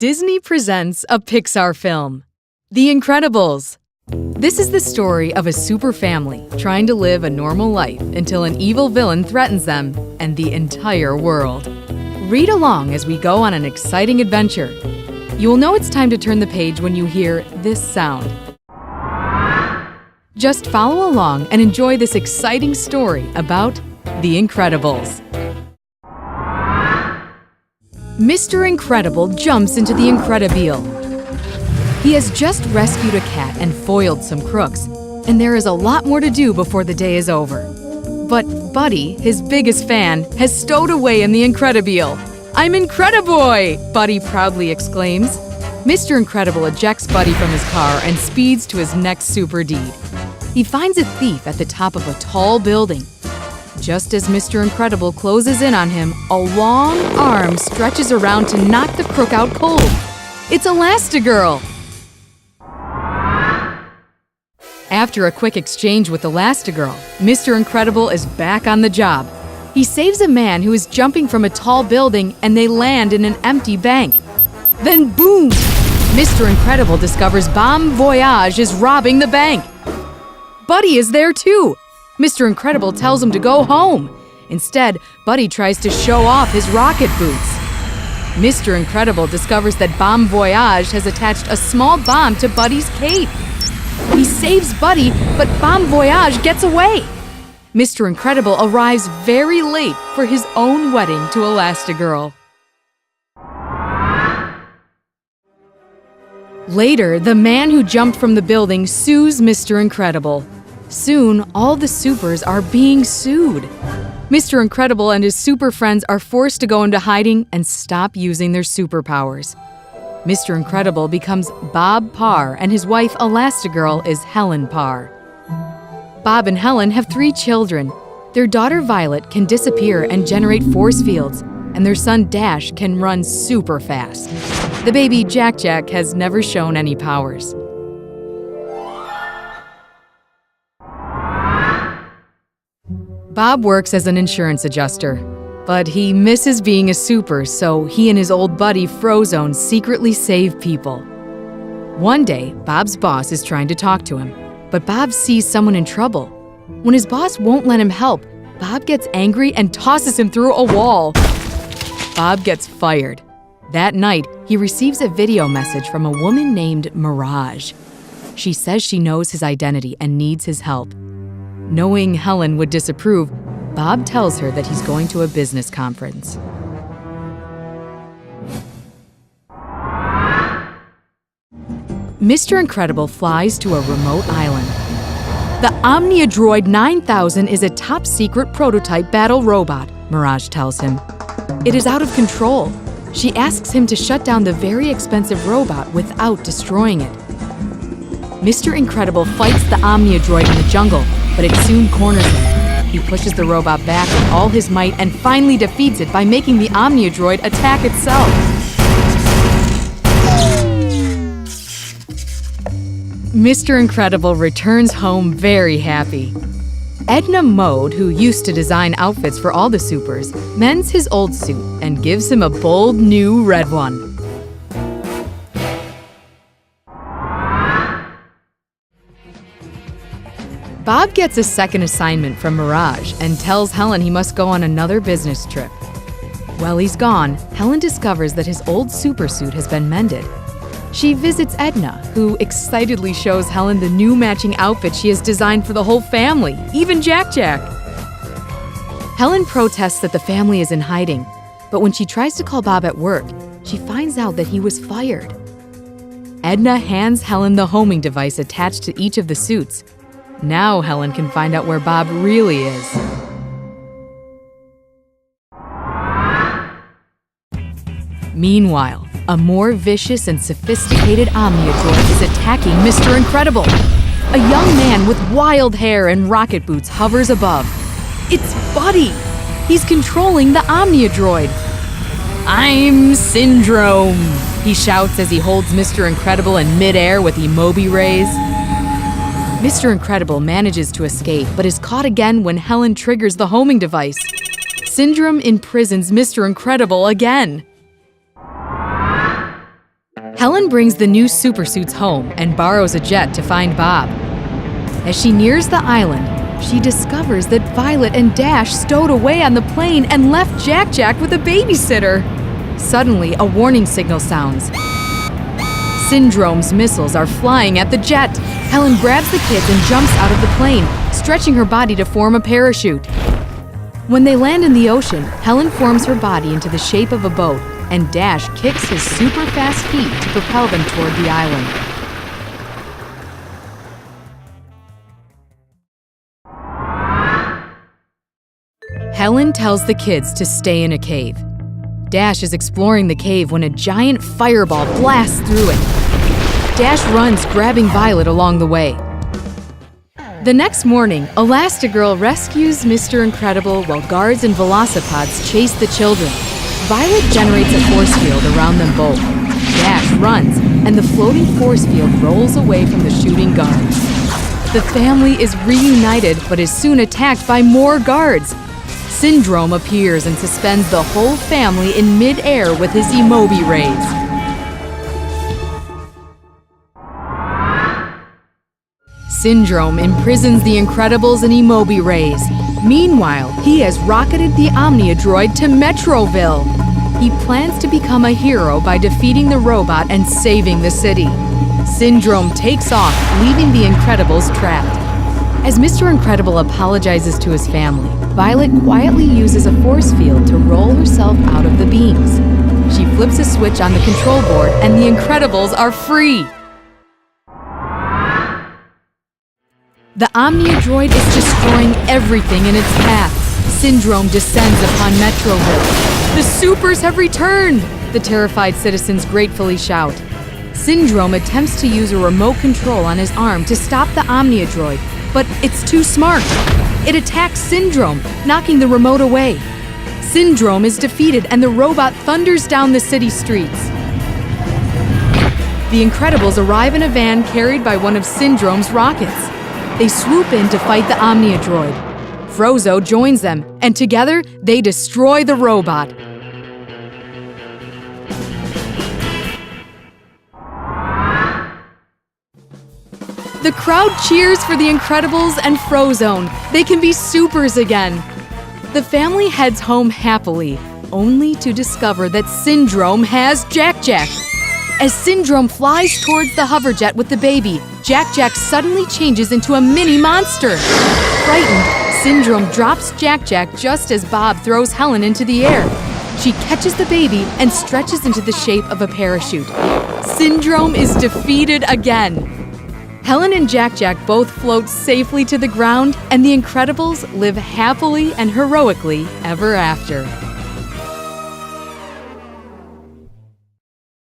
Disney presents a Pixar film, The Incredibles. This is the story of a super family trying to live a normal life until an evil villain threatens them and the entire world. Read along as we go on an exciting adventure. You will know it's time to turn the page when you hear this sound. Just follow along and enjoy this exciting story about The Incredibles. Mr. Incredible jumps into the Incredibile. He has just rescued a cat and foiled some crooks, and there is a lot more to do before the day is over. But Buddy, his biggest fan, has stowed away in the Incredibile. "I'm Incrediboy!" Buddy proudly exclaims. Mr. Incredible ejects Buddy from his car and speeds to his next super deed. He finds a thief at the top of a tall building. Just as Mr. Incredible closes in on him, a long arm stretches around to knock the crook out cold. It's Elastigirl! After a quick exchange with Elastigirl, Mr. Incredible is back on the job. He saves a man who is jumping from a tall building and they land in an empty bank. Then boom! Mr. Incredible discovers Bon Voyage is robbing the bank. Buddy is there too. Mr. Incredible tells him to go home. Instead, Buddy tries to show off his rocket boots. Mr. Incredible discovers that Bon Voyage has attached a small bomb to Buddy's cape. He saves Buddy, but Bon Voyage gets away. Mr. Incredible arrives very late for his own wedding to Elastigirl. Later, the man who jumped from the building sues Mr. Incredible. Soon, all the supers are being sued. Mr. Incredible and his super friends are forced to go into hiding and stop using their superpowers. Mr. Incredible becomes Bob Parr and his wife Elastigirl is Helen Parr. Bob and Helen have 3 children. Their daughter Violet can disappear and generate force fields, and their son Dash can run super fast. The baby Jack has never shown any powers. Bob works as an insurance adjuster, but he misses being a super, so he and his old buddy Frozone secretly save people. One day, Bob's boss is trying to talk to him, but Bob sees someone in trouble. When his boss won't let him help, Bob gets angry and tosses him through a wall. Bob gets fired. That night, he receives a video message from a woman named Mirage. She says she knows his identity and needs his help. Knowing Helen would disapprove, Bob tells her that he's going to a business conference. Mr. Incredible flies to a remote island. The Omniadroid 9000 is a top-secret prototype battle robot, Mirage tells him. It is out of control. She asks him to shut down the very expensive robot without destroying it. Mr. Incredible fights the Omniadroid in the jungle, but it soon corners him. He pushes the robot back with all his might and finally defeats it by making the Omniadroid attack itself. Mr. Incredible returns home very happy. Edna Mode, who used to design outfits for all the supers, mends his old suit and gives him a bold new red one. Bob gets a second assignment from Mirage and tells Helen he must go on another business trip. While he's gone, Helen discovers that his old supersuit has been mended. She visits Edna, who excitedly shows Helen the new matching outfit she has designed for the whole family, even Jack. Helen protests that the family is in hiding, but when she tries to call Bob at work, she finds out that he was fired. Edna hands Helen the homing device attached to each of the suits. Now Helen can find out where Bob really is. Meanwhile, a more vicious and sophisticated Omniadroid is attacking Mr. Incredible. A young man with wild hair and rocket boots hovers above. It's Buddy! He's controlling the Omniadroid. "I'm Syndrome!" he shouts as he holds Mr. Incredible in midair with Emobi rays. Mr. Incredible manages to escape, but is caught again when Helen triggers the homing device. Syndrome imprisons Mr. Incredible again. Helen brings the new supersuits home and borrows a jet to find Bob. As she nears the island, she discovers that Violet and Dash stowed away on the plane and left Jack-Jack with a babysitter. Suddenly, a warning signal sounds. Syndrome's missiles are flying at the jet. Helen grabs the kids and jumps out of the plane, stretching her body to form a parachute. When they land in the ocean, Helen forms her body into the shape of a boat, and Dash kicks his super-fast feet to propel them toward the island. Helen tells the kids to stay in a cave. Dash is exploring the cave when a giant fireball blasts through it. Dash runs, grabbing Violet along the way. The next morning, Elastigirl rescues Mr. Incredible while guards and velocipods chase the children. Violet generates a force field around them both. Dash runs, and the floating force field rolls away from the shooting guards. The family is reunited but is soon attacked by more guards. Syndrome appears and suspends the whole family in mid-air with his Emobi rays. Syndrome imprisons the Incredibles in Emobi rays. Meanwhile, he has rocketed the Omnia-droid to Metroville. He plans to become a hero by defeating the robot and saving the city. Syndrome takes off, leaving the Incredibles trapped. As Mr. Incredible apologizes to his family, Violet quietly uses a force field to roll herself out of the beams. She flips a switch on the control board and the Incredibles are free! The Omnia-droid is destroying everything in its path. Syndrome descends upon Metroville. The Supers have returned! The terrified citizens gratefully shout. Syndrome attempts to use a remote control on his arm to stop the Omnia-droid, but it's too smart. It attacks Syndrome, knocking the remote away. Syndrome is defeated and the robot thunders down the city streets. The Incredibles arrive in a van carried by one of Syndrome's rockets. They swoop in to fight the Omnia-droid. Frozone joins them, and together they destroy the robot. The crowd cheers for the Incredibles and Frozone. They can be supers again. The family heads home happily, only to discover that Syndrome has Jack-Jack. As Syndrome flies towards the hoverjet with the baby, Jack-Jack suddenly changes into a mini monster. Frightened, Syndrome drops Jack-Jack just as Bob throws Helen into the air. She catches the baby and stretches into the shape of a parachute. Syndrome is defeated again. Helen and Jack-Jack both float safely to the ground, and the Incredibles live happily and heroically ever after.